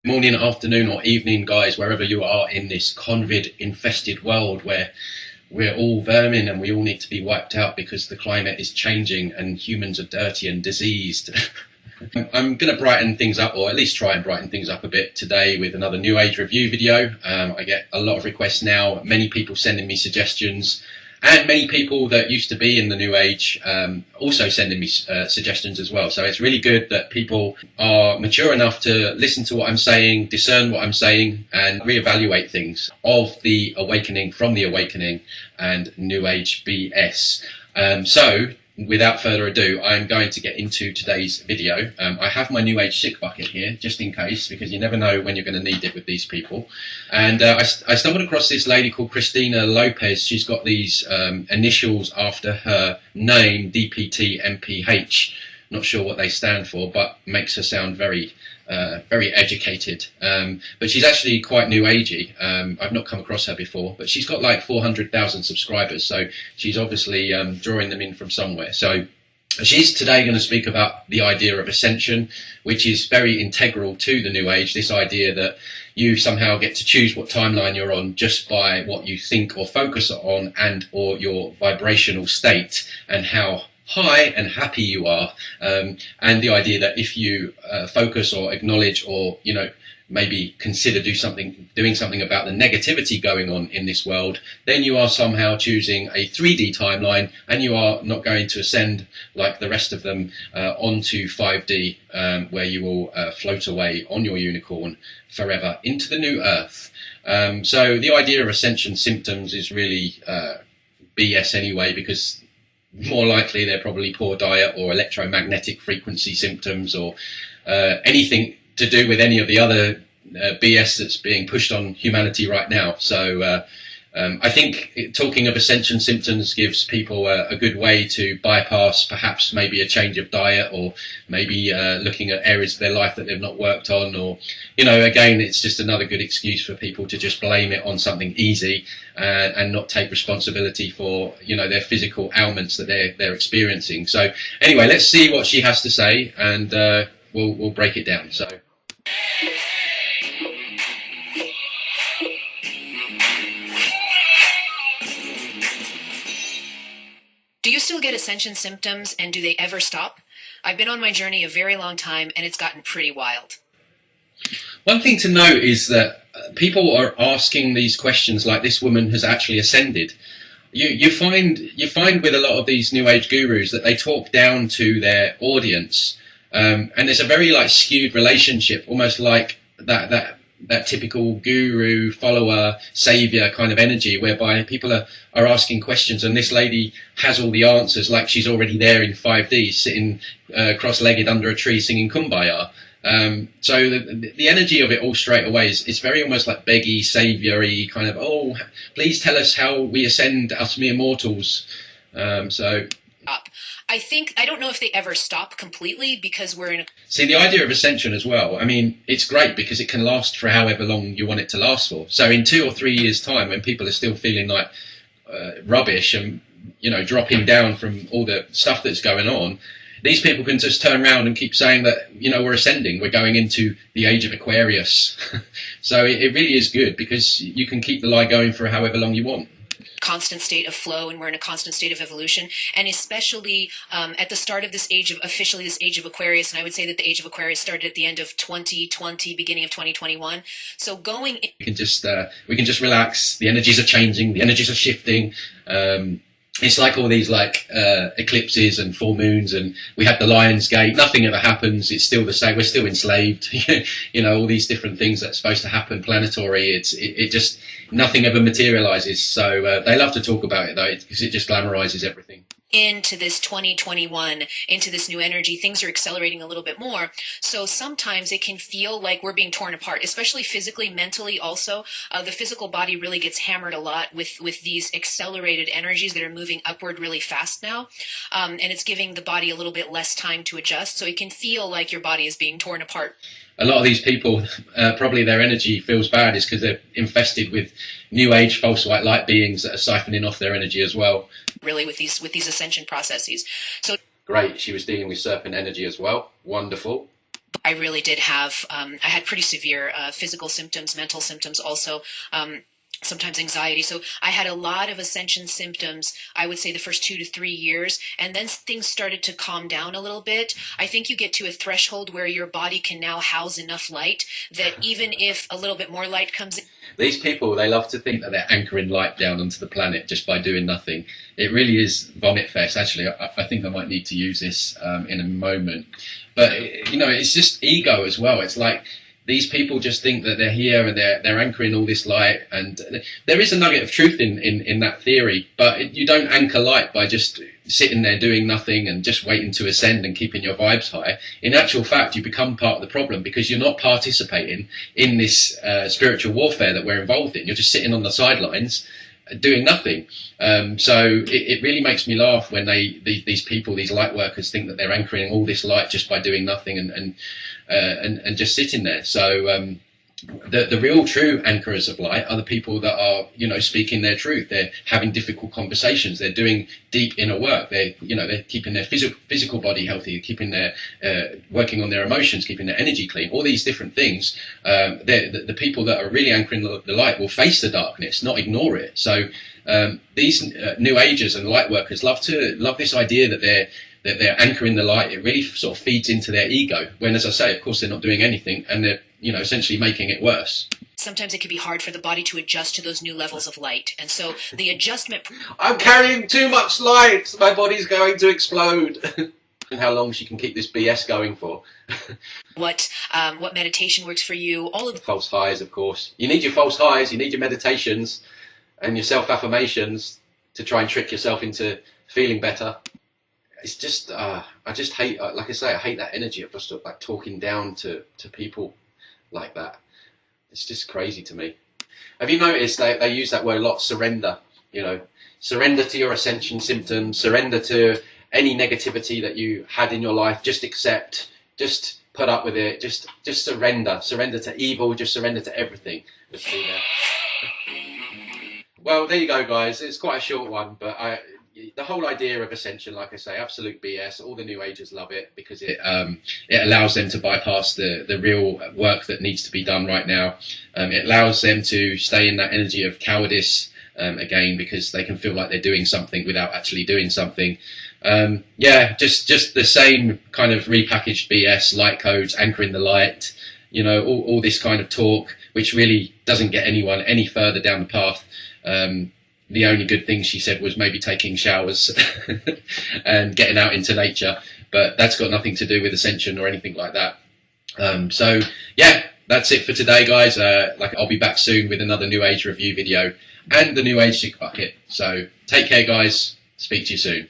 Morning, afternoon, or evening, guys, wherever you are in this convid infested world where we're all vermin and we all need to be wiped out because the climate is changing and humans are dirty and diseased. I'm going to brighten things up, or at least try and brighten things up a bit today with another New Age review video. I get a lot of requests now, many people sending me suggestions, and many people that used to be in the New Age also sending me suggestions as well. So it's really good that people are mature enough to listen to what I'm saying, discern what I'm saying, and reevaluate things of the awakening, from the awakening, and New Age BS. So without further ado, I'm going to get into today's video. I have my New Age sick bucket here, just in case, because you never know when you're going to need it with these people. And I stumbled across this lady called Christina Lopez. She's got these initials after her name, DPT-MPH. Not sure what they stand for, but makes her sound very educated. But she's actually quite new agey. I've not come across her before, but she's got like 400,000 subscribers, so she's obviously drawing them in from somewhere. So she's today going to speak about the idea of ascension, which is very integral to the New Age, this idea that you somehow get to choose what timeline you're on just by what you think or focus on, and or your vibrational state and how high and happy you are, and the idea that if you focus or acknowledge or maybe consider doing something about the negativity going on in this world, then you are somehow choosing a 3D timeline, and you are not going to ascend like the rest of them onto 5D, where you will float away on your unicorn forever into the new earth. So the idea of ascension symptoms is really BS anyway, because more likely they're probably poor diet or electromagnetic frequency symptoms, or anything to do with any of the other BS that's being pushed on humanity right now. So I think talking of ascension symptoms gives people a good way to bypass perhaps maybe a change of diet, or maybe looking at areas of their life that they've not worked on, or again, it's just another good excuse for people to just blame it on something easy and not take responsibility for their physical ailments that they're experiencing. So anyway, let's see what she has to say, and we'll break it down. So do you still get ascension symptoms, and do they ever stop? I've been on my journey a very long time, and it's gotten pretty wild. One thing to note is that people are asking these questions like this woman has actually ascended. You find with a lot of these New Age gurus that they talk down to their audience, and there's a very skewed relationship, almost like that typical guru, follower, savior kind of energy, whereby people are asking questions, and this lady has all the answers, like she's already there in 5D, sitting cross-legged under a tree singing Kumbaya. So the energy of it all straight away is very almost like beggy, saviour-y, kind of, oh, please tell us how we ascend us mere mortals. I don't know if they ever stop completely, because we're in a... See, the idea of ascension as well, I mean, it's great because it can last for however long you want it to last for. So in 2 or 3 years' time, when people are still feeling like rubbish and, dropping down from all the stuff that's going on, these people can just turn around and keep saying that, we're ascending, we're going into the age of Aquarius. So it really is good, because you can keep the lie going for however long you want. Constant state of flow, and we're in a constant state of evolution, and especially at the start of this age of Aquarius, and I would say that the age of Aquarius started at the end of 2020, beginning of 2021. So we can just relax. The energies are changing, the energies are shifting. It's like all these eclipses and full moons, and we had the Lion's Gate. Nothing ever happens. It's still the same. We're still enslaved. All these different things that's supposed to happen planetary. It just, nothing ever materializes. So they love to talk about it though, because it just glamorizes everything. Into this 2021, into this new energy, things are accelerating a little bit more. So sometimes it can feel like we're being torn apart, especially physically, mentally also. The physical body really gets hammered a lot with these accelerated energies that are moving upward really fast now. And it's giving the body a little bit less time to adjust. So it can feel like your body is being torn apart. A lot of these people, probably their energy feels bad, is because they're infested with New Age false white light beings that are siphoning off their energy as well. Really, with these ascension processes. So great, she was dealing with serpent energy as well. Wonderful. I really did have, I had pretty severe physical symptoms, mental symptoms also. Sometimes anxiety. So I had a lot of ascension symptoms, I would say the first 2 to 3 years. And then things started to calm down a little bit. I think you get to a threshold where your body can now house enough light that even if a little bit more light comes in. These people, they love to think that they're anchoring light down onto the planet just by doing nothing. It really is vomit fest. Actually, I think I might need to use this in a moment. But, you know, it's just ego as well. It's like, these people just think that they're here and they're anchoring all this light, and there is a nugget of truth in that theory, but you don't anchor light by just sitting there doing nothing and just waiting to ascend and keeping your vibes high. In actual fact, you become part of the problem because you're not participating in this spiritual warfare that we're involved in. You're just sitting on the sidelines doing nothing. So it really makes me laugh when these people, these light workers, think that they're anchoring all this light just by doing nothing and just sitting there. So the real true anchorers of light are the people that are, you know, speaking their truth. They're having difficult conversations. They're doing deep inner work. They're keeping their physical body healthy, keeping their working on their emotions, keeping their energy clean. All these different things. The people that are really anchoring the light will face the darkness, not ignore it. So these New Agers and light workers love this idea that they're anchoring the light. It really sort of feeds into their ego. When, as I say, of course, they're not doing anything, and they're, you know, essentially making it worse. Sometimes it can be hard for the body to adjust to those new levels of light. And so the adjustment... I'm carrying too much light. My body's going to explode. And how long she can keep this BS going for. What meditation works for you, all of the false highs, of course. You need your false highs, you need your meditations and your self-affirmations to try and trick yourself into feeling better. It's just, I just hate, like I say, I hate that energy of just like talking down to people like that. It's just crazy to me. Have you noticed they use that word a lot, surrender, you know, surrender to your ascension symptoms, surrender to any negativity that you had in your life, just accept, just put up with it, just surrender to evil, just surrender to everything. Well, there you go, guys. It's quite a short one, but the whole idea of ascension, like I say, absolute BS. All the New Agers love it because it allows them to bypass the real work that needs to be done right now. It allows them to stay in that energy of cowardice again, because they can feel like they're doing something without actually doing something. Just the same kind of repackaged BS, light codes, anchoring the light, you know, all this kind of talk, which really doesn't get anyone any further down the path. The only good thing she said was maybe taking showers and getting out into nature, but that's got nothing to do with ascension or anything like that. So yeah, that's it for today, guys. I'll be back soon with another New Age review video and the New Age Chick Bucket. So take care, guys. Speak to you soon.